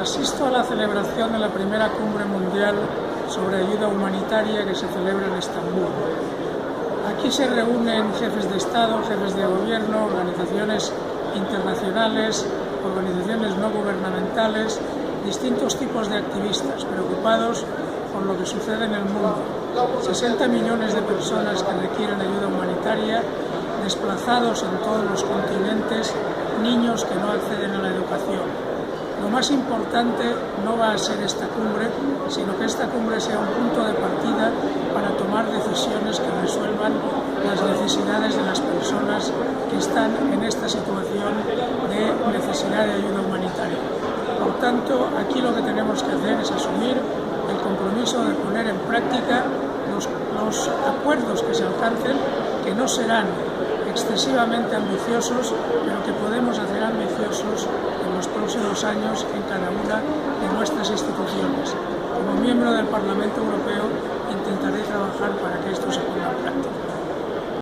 Asisto a la celebración de la primera cumbre mundial sobre ayuda humanitaria que se celebra en Estambul. Aquí se reúnen jefes de Estado, jefes de gobierno, organizaciones internacionales, organizaciones no gubernamentales, distintos tipos de activistas preocupados por lo que sucede en el mundo. 60 millones de personas que requieren ayuda humanitaria, desplazados en todos los continentes, niños que no acceden a la educación. Lo más importante no va a ser esta cumbre, sino que esta cumbre sea un punto de partida para tomar decisiones que resuelvan las necesidades de las personas que están en esta situación de necesidad de ayuda humanitaria. Por tanto, aquí lo que tenemos que hacer es asumir el compromiso de poner en práctica los acuerdos que se alcancen, que no serán excesivamente ambiciosos, pero que podemos hacer ambiciosos en los próximos años en cada una de nuestras instituciones. Como miembro del Parlamento Europeo intentaré trabajar para